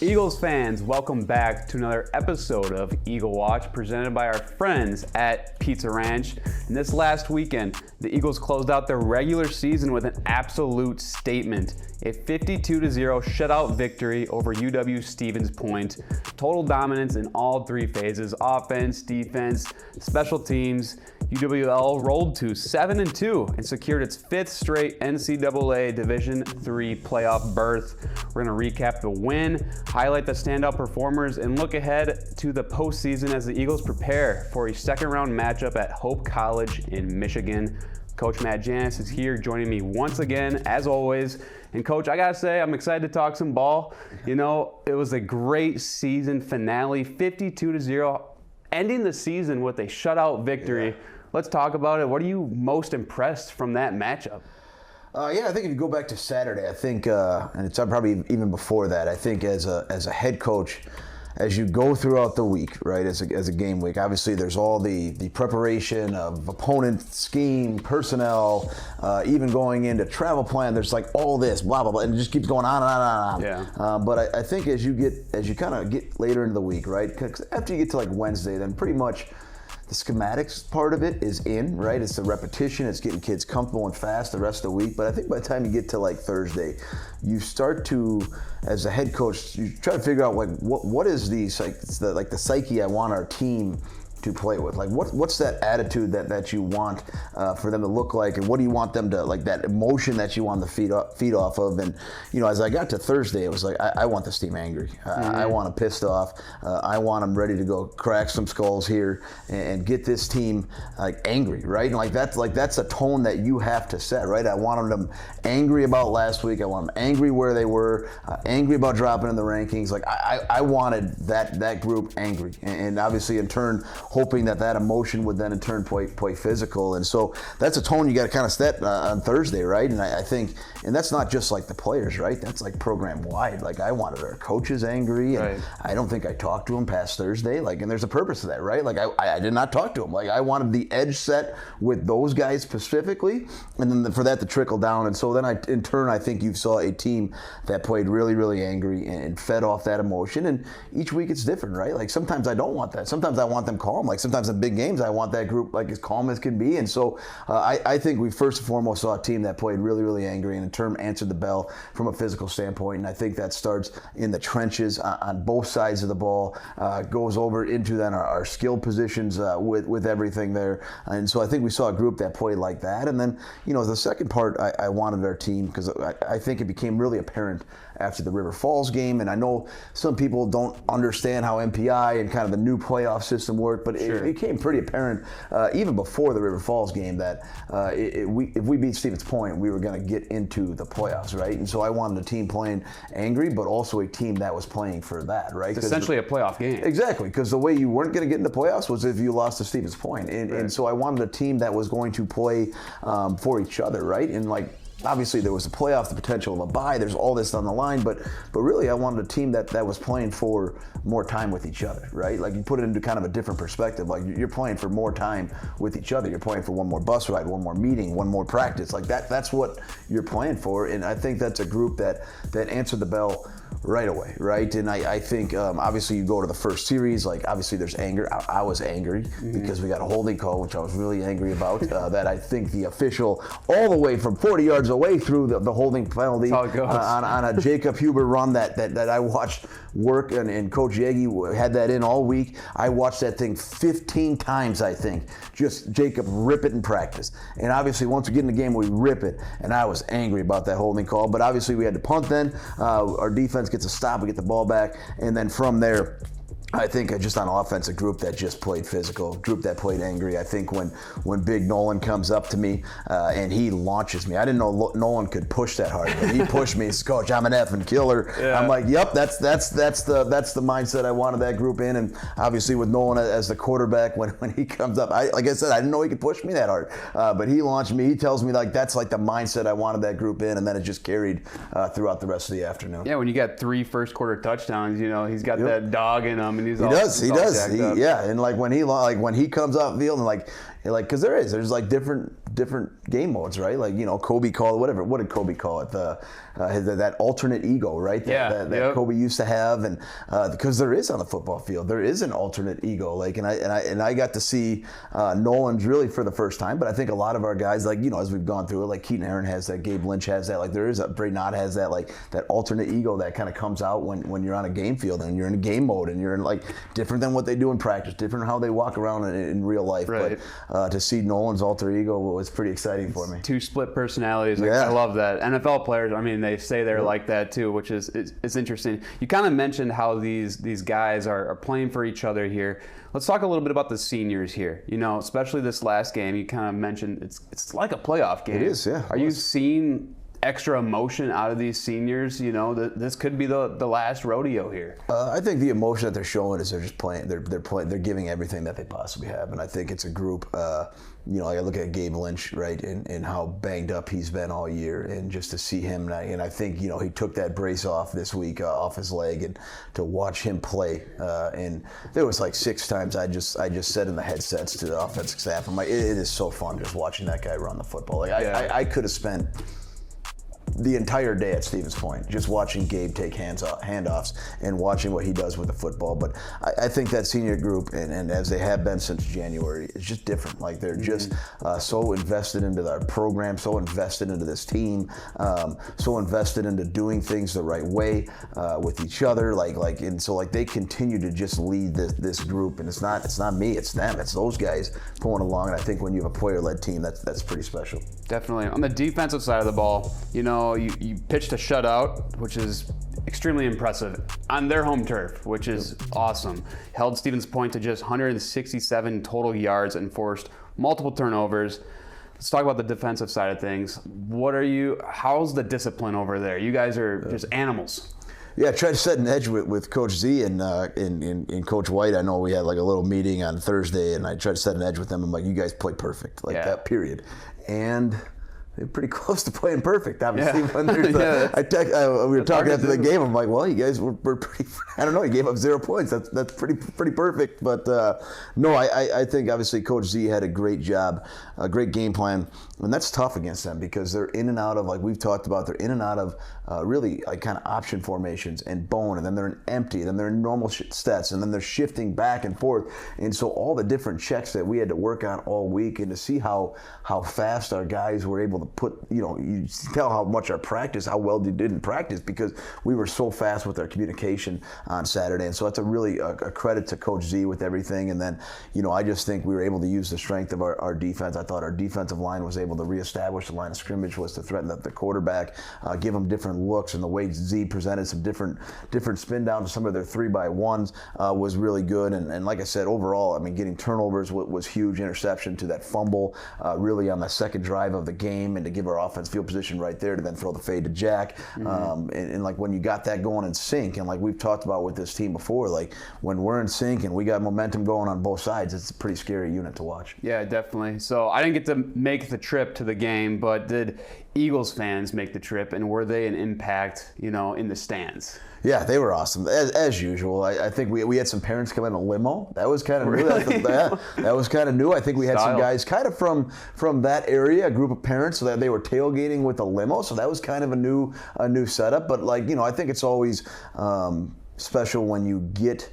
Eagles fans, welcome back to another episode of Eagle Watch presented by our friends at Pizza Ranch. And this last weekend, the Eagles closed out their regular season with an absolute statement. A 52-0 shutout victory over UW-Stevens Point. Total dominance in all three phases: offense, defense, special teams. UWL rolled to 7-2 and secured its fifth straight NCAA Division III playoff berth. We're going to recap the win, highlight the standout performers, and look ahead to the postseason as the Eagles prepare for a second-round matchup at Hope College in Michigan. Coach Matt Janis is here joining me once again, as always. And Coach, I gotta say, I'm excited to talk some ball. You know, it was a great season finale, 52-0, ending the season with a shutout victory. Yeah. Let's talk about it. What are you most impressed from that matchup? I think if you go back to Saturday, I think, and it's probably even before that, I think as a head coach, as you go throughout the week, right, as a game week, obviously there's all the preparation of opponent, scheme, personnel, even going into travel plan. There's like all this, blah, blah, blah, and it just keeps going on and on and on. Yeah. But I think as you kind of get later into the week, right, because after you get to like Wednesday, then pretty much the schematics part of it is in, right? It's the repetition, it's getting kids comfortable and fast the rest of the week. But I think by the time you get to like Thursday, you start to, as a head coach, you try to figure out like what is the psyche I want our team to play with. Like what's that attitude that you want for them to look like, and what do you want them to, like, that emotion that you want to feed off of. And you know, as I got to Thursday, it was like I want this team angry. I want them pissed off. I want them ready to go crack some skulls here and get this team like angry, right? And that's a tone that you have to set, right? I wanted them angry about last week. I want them angry where they were, angry about dropping in the rankings. Like I wanted that group angry, and obviously in turn hoping that emotion would then in turn play physical. And so that's a tone you got to kind of set on Thursday, right? And I think, and that's not just like the players, right? That's like program wide. Like I wanted our coaches angry, and right. I don't think I talked to them past Thursday. Like, and there's a purpose to that, right? Like I did not talk to them. Like I wanted the edge set with those guys specifically, and then for that to trickle down. And so then in turn, I think you saw a team that played really, really angry and fed off that emotion. And each week it's different, right? Like sometimes I don't want that. Sometimes I want them calm. Like sometimes in big games, I want that group like as calm as can be. And so I think we first and foremost saw a team that played really, really angry and in turn answered the bell from a physical standpoint. And I think that starts in the trenches on both sides of the ball, goes over into then our skill positions with everything there. And so I think we saw a group that played like that. And then, you know, the second part, I wanted our team, because I think it became really apparent after the River Falls game. And I know some people don't understand how MPI and kind of the new playoff system worked, but sure. It became pretty apparent even before the River Falls game that if we beat Stevens Point, we were going to get into the playoffs, right? And so I wanted a team playing angry, but also a team that was playing for that, right? It's essentially a playoff game. Exactly, because the way you weren't going to get into playoffs was if you lost to Stevens Point. And so I wanted a team that was going to play for each other, right? And like, obviously there was a playoff, the potential of a bye, there's all this on the line, but really I wanted a team that was playing for more time with each other, right? Like you put it into kind of a different perspective. Like you're playing for more time with each other. You're playing for one more bus ride, one more meeting, one more practice. Like that's what you're playing for. And I think that's a group that answered the bell right away, right? And I think obviously you go to the first series, like obviously there's anger. I was angry because we got a holding call, which I was really angry about. That I think the official, all the way from 40 yards away through the holding penalty on a Jacob Huber run that I watched work, and Coach Yegi had that in all week. I watched that thing 15 times, I think, just Jacob rip it in practice. And obviously once we get in the game, we rip it, and I was angry about that holding call. But obviously we had to punt then. Our defense gets a stop, we get the ball back, and then from there, I think just on offense, a group that just played physical, a group that played angry. I think when Big Nolan comes up to me and he launches me, I didn't know Nolan could push that hard, but he pushed me. He says, "Coach, I'm an effing killer." Yeah. I'm like, "Yep, that's the mindset I wanted that group in." And obviously with Nolan as the quarterback, when he comes up, like I said, I didn't know he could push me that hard, but he launched me. He tells me like that's like the mindset I wanted that group in, and then it just carried throughout the rest of the afternoon. Yeah, when you got 3 first quarter touchdowns, you know he's got that dog in him. He does. Yeah, and like when he comes off the field and like like, because there's like different game modes, right? Like, Kobe called what did Kobe call it? That alternate ego, right? That Kobe used to have, and because there is on the football field, there is an alternate ego. Like, and I got to see Nolan's really for the first time, but I think a lot of our guys, like, as we've gone through it, like Keaton Aaron has that, Gabe Lynch has that, like Bray Knott has that, like that alternate ego that kind of comes out when you're on a game field and you're in a game mode and you're in, like, different than what they do in practice, different how they walk around in real life. Right. But to see Nolan's alter ego was pretty exciting for me. Two split personalities. Like, I love that. NFL players, I mean, they say they're like that too, which is it's interesting. You kind of mentioned how these guys are playing for each other here. Let's talk a little bit about the seniors here. Especially this last game, you kind of mentioned it's like a playoff game. It is, yeah. Are you seeing extra emotion out of these seniors? This could be the last rodeo here. I think the emotion that they're showing is they're just playing. They're playing. They're giving everything that they possibly have, and I think it's a group. I look at Gabe Lynch, right, and how banged up he's been all year, and just to see him, and I think he took that brace off this week off his leg, and to watch him play, and there was like 6 times I just said in the headsets to the offensive staff, I'm like, it is so fun just watching that guy run the football. Like, I could have spent the entire day at Stevens Point, just watching Gabe take handoffs and watching what he does with the football. But I think that senior group, and as they have been since January, is just different. Like, they're just so invested into our program, so invested into this team, so invested into doing things the right way with each other. And so they continue to just lead this group. And it's not me, it's them, it's those guys pulling along. And I think when you have a player-led team, that's pretty special. Definitely. On the defensive side of the ball, you pitched a shutout, which is extremely impressive, on their home turf, which is awesome. Held Stevens Point to just 167 total yards and forced multiple turnovers. Let's talk about the defensive side of things. How's the discipline over there? You guys are just animals. Yeah, I tried to set an edge with Coach Z and Coach White. I know we had like a little meeting on Thursday, and I tried to set an edge with them. I'm like, you guys play perfect, that period. And they're pretty close to playing perfect, obviously. Yeah. When there's we were talking after the game. I'm like, well, you guys were pretty. I don't know. You gave up 0 points. That's pretty perfect. But no, I think obviously Coach Z had a great job, a great game plan, and that's tough against them because they're in and out of, like we've talked about, they're in and out of really like kind of option formations and bone, and then they're in empty, then they're in normal sets, and then they're shifting back and forth. And so all the different checks that we had to work on all week, and to see how fast our guys were able to put, you tell how much how well they did in practice, because we were so fast with our communication on Saturday. And so that's a credit to Coach Z with everything. And then, I just think we were able to use the strength of our defense. I thought our defensive line was able to reestablish the line of scrimmage, was to threaten the quarterback, give them different looks, and the way Z presented some different spin down to some of their 3x1s was really good. And like I said, overall, I mean, getting turnovers was huge. Interception to that fumble really on the second drive of the game, and to give our offense field position right there to then throw the fade to Jack. And like when you got that going in sync, and like we've talked about with this team before, like when we're in sync and we got momentum going on both sides, it's a pretty scary unit to watch. Yeah, definitely. So I didn't get to make the trip to the game, but did Eagles fans make the trip, and were they an impact, in the stands? Yeah, they were awesome as usual. I think we had some parents come in a limo. That was kind of new. Really? That was kind of new. I think we had some guys kind of from that area, a group of parents, so that they were tailgating with a limo. So that was kind of a new setup. But I think it's always special when you get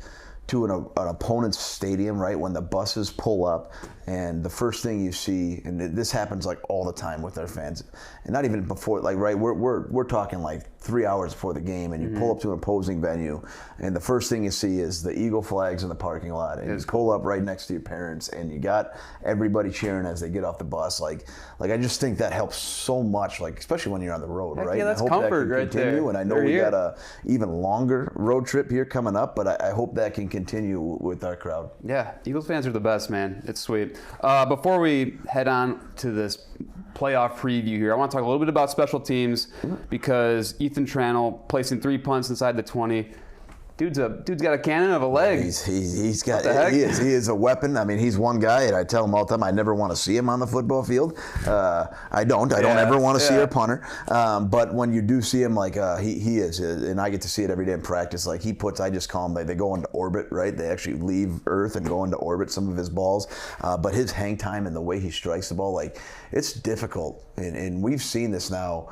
to an opponent's stadium, right? When the buses pull up, and the first thing you see, and this happens like all the time with our fans, and not even before, like, right, we're talking like 3 hours before the game, and you pull up to an opposing venue, and the first thing you see is the Eagle flags in the parking lot, and you pull up right next to your parents, and you got everybody cheering as they get off the bus. Like I just think that helps so much, like especially when you're on the road, right? Yeah, that's comfort right there. And I know we got a even longer road trip here coming up, but I hope that can continue with our crowd. Yeah, Eagles fans are the best, man. It's sweet. Before we head on to this playoff preview here, I want to talk a little bit about special teams, because Ethan Tranel placing 3 punts inside the 20. Dude's got a cannon of a leg. He is a weapon. I mean, he's one guy, and I tell him all the time, I never want to see him on the football field. I don't ever want to see a punter. But when you do see him, like he is, and I get to see it every day in practice. Like I just call them, they go into orbit, right? They actually leave Earth and go into orbit. Some of his balls, but his hang time and the way he strikes the ball, like it's difficult, and we've seen this now.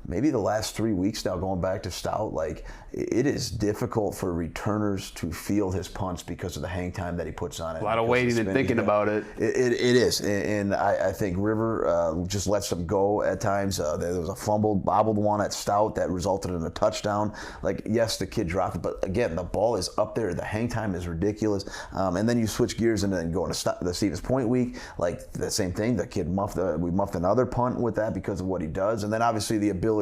Maybe the last 3 weeks now, going back to Stout, like it is difficult for returners to field his punts because of the hang time that he puts on it. A lot of waiting and thinking about it. It is, and I think River just lets them go at times. There was a bobbled one at Stout that resulted in a touchdown. Like, yes, the kid dropped it, but again, the ball is up there. The hang time is ridiculous. And then you switch gears and then go into the Stevens Point week, like the same thing. The kid we muffed another punt with that because of what he does, and then obviously the ability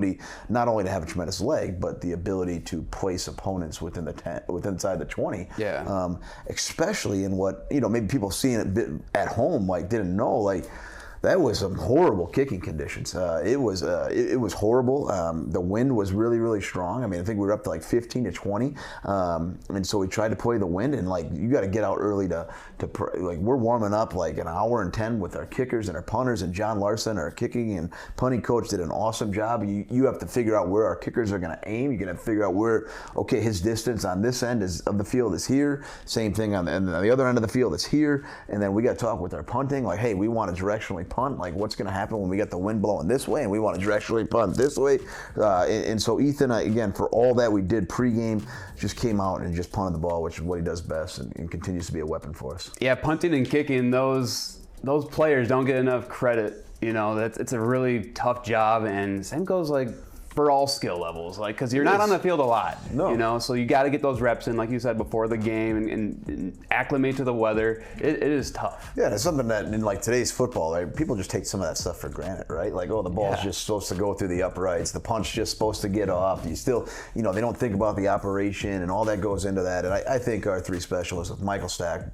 not only to have a tremendous leg, but the ability to place opponents within inside the 20. Yeah. Especially in what maybe people seeing it at home like didn't know, like that was some horrible kicking conditions. It was horrible. The wind was really, really strong. I mean, I think we were up to like 15 to 20. And so we tried to play the wind, and like you got to get out early to like we're warming up like an hour and 10 with our kickers and our punters, and John Larson, our kicking and punting coach, did an awesome job. You have to figure out where our kickers are going to aim. You're going to figure out where, okay, his distance on this end of the field is here. Same thing on the other end of the field is here. And then we got to talk with our punting, like, hey, we want to directionally punt, like what's going to happen when we get the wind blowing this way and we want to directionally punt this way. And so Ethan, again, for all that we did pregame, just came out and just punted the ball, which is what he does best, and continues to be a weapon for us. Yeah, punting and kicking, those players don't get enough credit. It's a really tough job, and same goes like for all skill levels, like because you're not on the field a lot, so you got to get those reps in, like you said, before the game and acclimate to the weather. It is tough. Yeah, it's something that in like today's football, right, people just take some of that stuff for granted, right? Like, oh, the ball's just supposed to go through the uprights, the punch just supposed to get off. You still, they don't think about the operation and all that goes into that. And I think our three specialists with Michael Stack,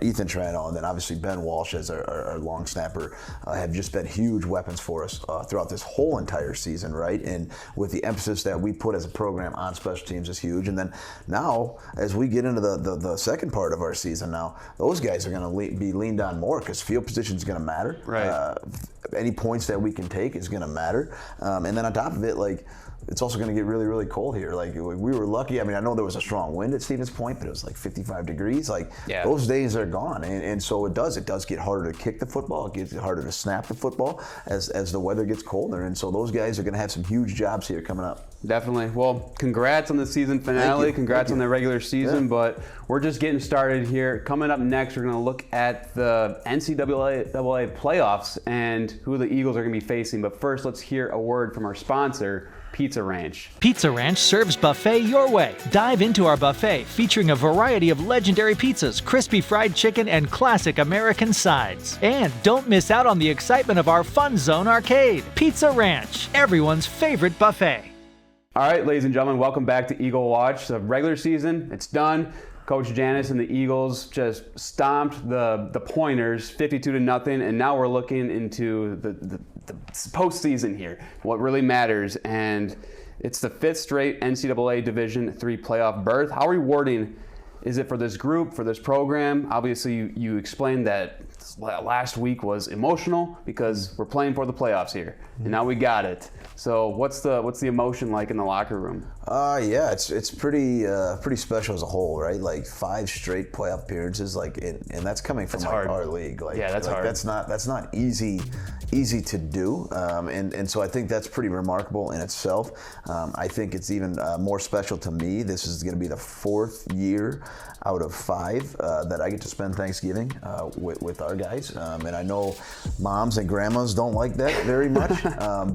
Ethan Trano, and then obviously Ben Walsh as our long snapper have just been huge weapons for us throughout this whole entire season, right? And with the emphasis that we put as a program on special teams is huge. And then now, as we get into the second part of our season now, those guys are going to be leaned on more because field position is going to matter. Right. Any points that we can take is going to matter. And then on top of it, like, it's also going to get really, really cold here. Like, we were lucky. I mean, I know there was a strong wind at Stevens Point, but it was like 55 degrees. Like, those days are gone. And so it does get harder to kick the football. It gets harder to snap the football as the weather gets colder. And so those guys are going to have some huge jobs here coming up. Definitely. Well, congrats on the season finale. Congrats on the regular season. But we're just getting started here. Coming up next, we're going to look at the NCAA playoffs and who the Eagles are going to be facing. But first, let's hear a word from our sponsor, Pizza Ranch. Pizza Ranch serves buffet your way. Dive into our buffet featuring a variety of legendary pizzas, crispy fried chicken, and classic American sides. And don't miss out on the excitement of our Fun Zone arcade. Pizza Ranch, everyone's favorite buffet. All right, ladies and gentlemen, welcome back to Eagle Watch. The regular season, it's done. Coach Janis and the Eagles just stomped the Pointers 52-0, and now we're looking into the postseason here, what really matters, and it's the 5th straight NCAA Division III playoff berth. How rewarding is it for this group, for this program? Obviously, you explained that last week was emotional because we're playing for the playoffs here, and now we got it. So what's the emotion like in the locker room? Yeah, it's pretty special as a whole, right? Like 5 straight playoff appearances, like, and that's coming from our league. Like, that's hard. That's not easy to do, and so I think that's pretty remarkable in itself. I think it's even more special to me. This is going to be the 4th year out of 5 that I get to spend Thanksgiving with our guys, and I know moms and grandmas don't like that very much,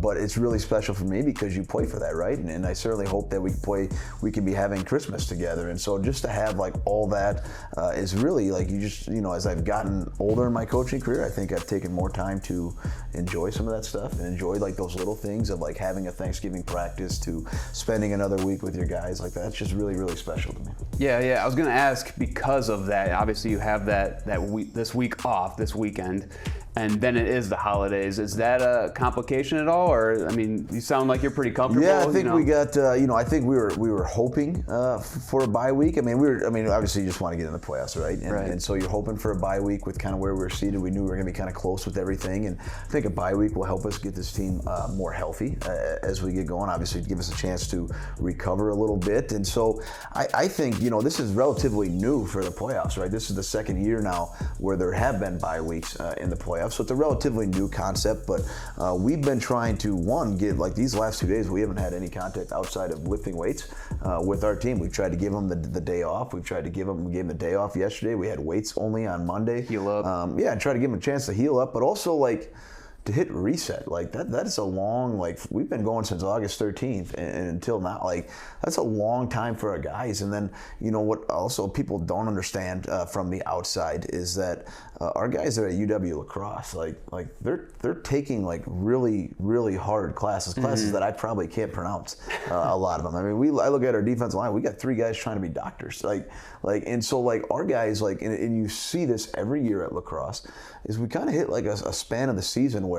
but it's really special for me because you play for that, right? And I certainly hope that we can be having Christmas together. And so just to have like all that is really like, as I've gotten older in my coaching career, I think I've taken more time to enjoy some of that stuff and enjoy like those little things of like having a Thanksgiving practice to spending another week with your guys. Like, that's just really, really special to me. Yeah. I was going to ask, because of that, obviously you have that week, this week off, this weekend. and then it is the holidays. Is that a complication at all, or I mean, you sound like you're pretty comfortable. Yeah, I think we got. I think we were hoping for a bye week. I mean, obviously you just want to get in the playoffs, right? And so you're hoping for a bye week with kind of where we were seated. We knew we were going to be kind of close with everything, and I think a bye week will help us get this team more healthy as we get going. Obviously, give us a chance to recover a little bit, and so I think this is relatively new for the playoffs, right? This is the second year now where there have been bye weeks in the playoffs. So it's a relatively new concept, but we've been trying to, get like these last 2 days, we haven't had any contact outside of lifting weights with our team. We've tried to give them the day off. We gave them the day off yesterday. We had weights only on Monday. Heal up. Try to give them a chance to heal up, but also to hit reset, like that is a long, we've been going since August 13th and until now, that's a long time for our guys. And then, what also people don't understand from the outside is that our guys that are at UW lacrosse, they're taking really, really hard classes that I probably can't pronounce, a lot of them. I mean, I look at our defensive line, we got 3 guys trying to be doctors, and so our guys, and you see this every year at lacrosse, is we kind of hit a span of the season where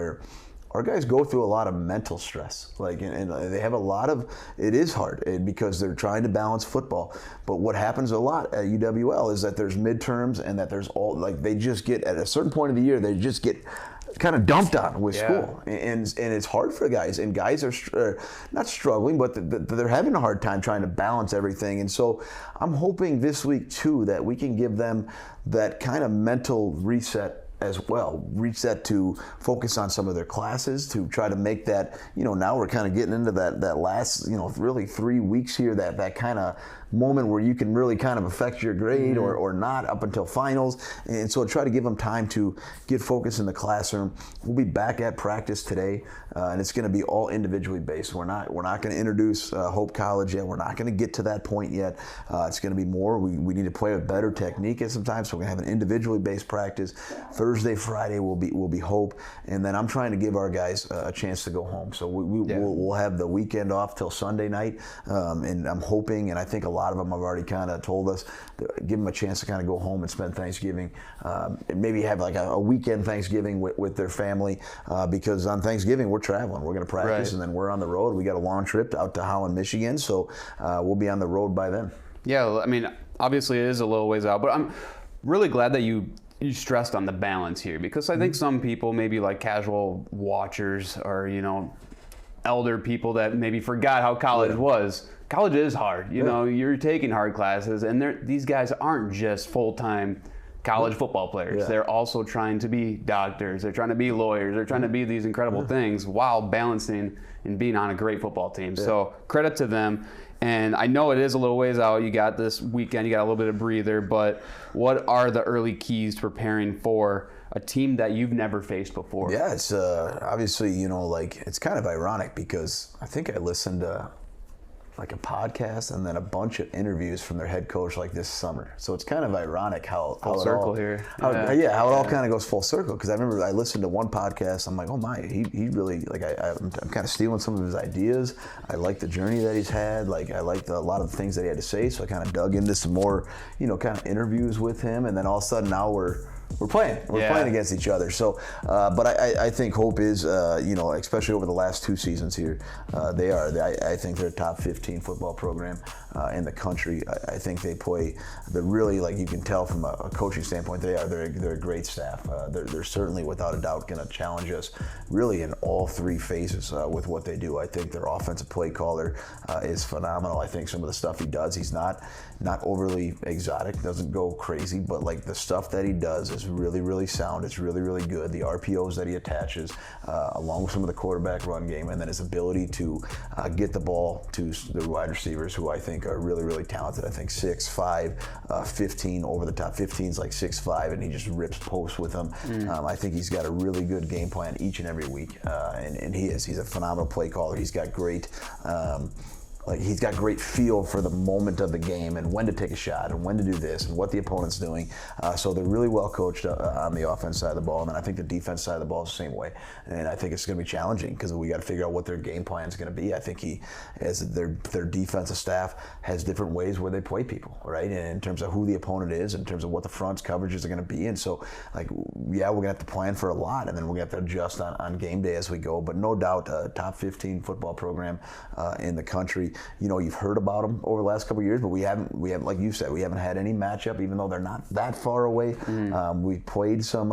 our guys go through a lot of mental stress, and they have a lot of. It is hard because they're trying to balance football. But what happens a lot at UWL is that there's midterms and that there's they just get at a certain point of the year they just get kind of dumped on with school, and it's hard for guys. And guys are not struggling, but they're having a hard time trying to balance everything. And so I'm hoping this week too that we can give them that kind of mental reset as well, reset to focus on some of their classes, to try to make that, now we're kind of getting into that last, really 3 weeks here, that kind of moment where you can really kind of affect your grade or not up until finals. And so try to give them time to get focused in the classroom. We'll be back at practice today, and it's going to be all individually based. We're not going to introduce Hope College yet. We're not going to get to that point yet. It's going to be more. We need to play with better technique at some time, so we're going to have an individually based practice. Thursday, Friday will be Hope, and then I'm trying to give our guys a chance to go home. So we'll have the weekend off till Sunday night, and I'm hoping, and I think a lot of them have already kind of told us, give them a chance to kind of go home and spend Thanksgiving, and maybe have a weekend Thanksgiving with their family, because on Thanksgiving we're traveling. We're going to practice, and then we're on the road. We got a long trip out to Holland, Michigan, so we'll be on the road by then. Yeah, I mean, obviously it is a little ways out, but I'm really glad that you stressed on the balance here, because I think some people, maybe like casual watchers or elder people that maybe forgot how college was. College is hard. You're taking hard classes, and these guys aren't just full-time college football players. They're also trying to be doctors. They're trying to be lawyers. They're trying to be these incredible things while balancing and being on a great football team. So credit to them. And I know it is a little ways out. You got this weekend. You got a little bit of breather. But what are the early keys to preparing for a team that you've never faced before? Yeah, it's obviously, it's kind of ironic because I think I listened to a podcast and then a bunch of interviews from their head coach this summer. So it's kind of ironic how full circle here. How it all kind of goes full circle. Because I remember I listened to one podcast. I'm like, oh my, he really I'm kind of stealing some of his ideas. I like the journey that he's had. I liked a lot of the things that he had to say. So I kind of dug into some more, kind of interviews with him. And then all of a sudden now we're playing. We're playing against each other. So, but I think Hope is, especially over the last 2 seasons here, I think they're a top 15 football program in the country. I think they play. They're really, you can tell from a coaching standpoint, they're a great staff. They're certainly, without a doubt, going to challenge us really in all 3 phases with what they do. I think their offensive play caller is phenomenal. I think some of the stuff he does, he's not overly exotic, doesn't go crazy, but the stuff that he does is really, really sound. It's really, really good. The RPOs that he attaches, along with some of the quarterback run game, and then his ability to get the ball to the wide receivers, who I think are really, really talented. I think 6'5", 15 over the top. 15's 6'5", and he just rips posts with them. I think he's got a really good game plan each and every week, and he's a phenomenal play caller. He's got great like he's got great feel for the moment of the game and when to take a shot and when to do this and what the opponent's doing. So they're really well coached on the offense side of the ball, and then I think the defense side of the ball is the same way. And I think it's going to be challenging because we got to figure out what their game plan is going to be. I think their defensive staff has different ways where they play people, right? And in terms of who the opponent is, in terms of what the front's coverages are going to be. And so, like, yeah, we're going to have to plan for a lot, and then we're going to have to adjust on game day as we go. But no doubt, top 15 football program in the country. You know, you've heard about them over the last couple of years, but we haven't, like you said, we haven't had any matchup, even though they're not that far away. We've played some,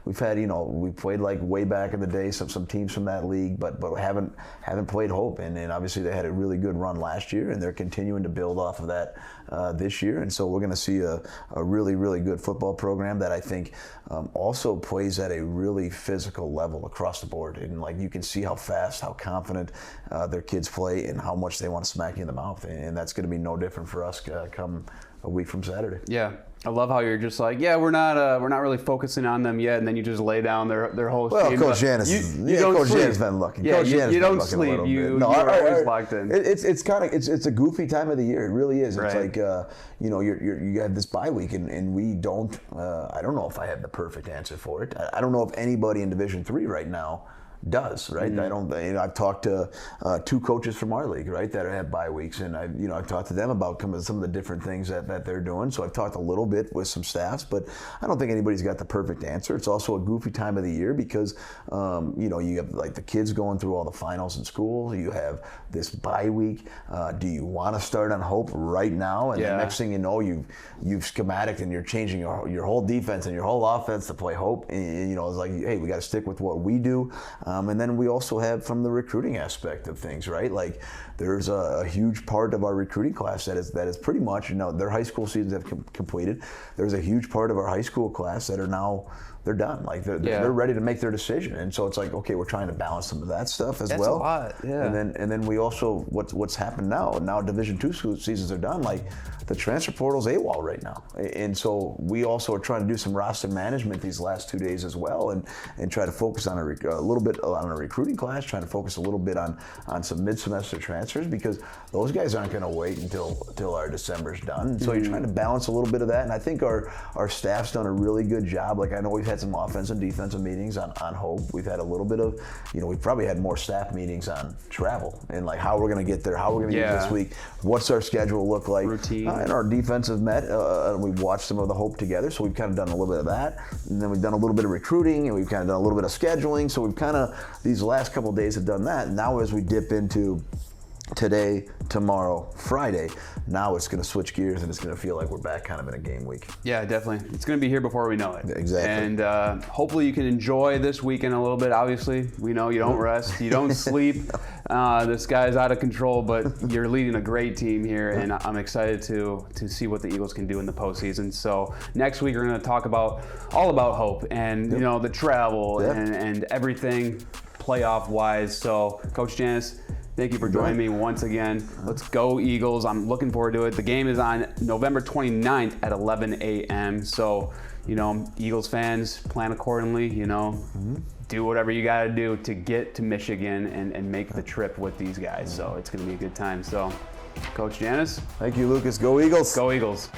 we played like way back in the day, some teams from that league, but haven't played Hope. And obviously they had a really good run last year, and they're continuing to build off of that this year. And so we're going to see a really, really good football program that I think also plays at a really physical level across the board. And like you can see how fast, how confident their kids play and how much they want to smack you in the mouth. And that's going to be no different for us come a week from Saturday. Yeah. I love how you're just like, yeah, we're not really focusing on them yet, and then you just lay down their whole team. Well, Coach Janis, Coach Janis been looking. Yeah, Coach you don't sleep. You're always locked in. It's a goofy time of the year. It really is. Right. It's like you have this bye week, and we don't. I don't know if I have the perfect answer for it. I don't know if anybody in Division III right now does, right? I've talked to 2 coaches from our league, right, that have bye weeks, and I've talked to them about some of the different things that they're doing. So I've talked a little bit with some staffs, but I don't think anybody's got the perfect answer. It's also a goofy time of the year because you have like the kids going through all the finals in school. You have this bye week. Do you want to start on Hope right now? And the next thing you know, you've schematic and you're changing your whole defense and your whole offense to play Hope. And it's like, hey, we got to stick with what we do. And then we also have from the recruiting aspect of things, right? Like there's a huge part of our recruiting class that is pretty much, their high school seasons have completed. There's a huge part of our high school class that are now, they're done. Like they're ready to make their decision. And so it's like, okay, we're trying to balance some of that stuff as well. That's a lot, yeah. And then we also, what's happened now Division II seasons are done, like the transfer portal's AWOL right now. And so we also are trying to do some roster management these last 2 days as well, and try to focus on a little bit on a recruiting class, trying to focus a little bit on some mid-semester transfers, because those guys aren't going to wait until our December's done. So you're trying to balance a little bit of that, and I think our staff's done a really good job. Like I know we've had some offensive and defensive meetings on Hope. We've had a little bit of, we've probably had more staff meetings on travel and like how we're going to get there, how we're going to get this week, what's our schedule look like. Routine. And our defensive met, we've watched some of the Hope together, so we've kind of done a little bit of that. And then we've done a little bit of recruiting, and we've kind of done a little bit of scheduling. So we've kind of, these last couple of days have done that. And now as we dip into today, tomorrow, Friday, now it's going to switch gears and it's going to feel like we're back kind of in a game week. Yeah, definitely. It's going to be here before we know it. Exactly. And hopefully you can enjoy this weekend a little bit. Obviously, we know you don't rest, you don't sleep. This guy's out of control, but you're leading a great team here, and I'm excited to see what the Eagles can do in the postseason. So next week we're going to talk all about Hope and the travel and everything playoff-wise. So Coach Janis, thank you for joining me once again. Let's go Eagles. I'm looking forward to it. The game is on November 29th at 11 a.m. So, Eagles fans, plan accordingly, do whatever you got to do to get to Michigan and make the trip with these guys. So it's going to be a good time. So, Coach Janis. Thank you, Lucas. Go Eagles. Go Eagles.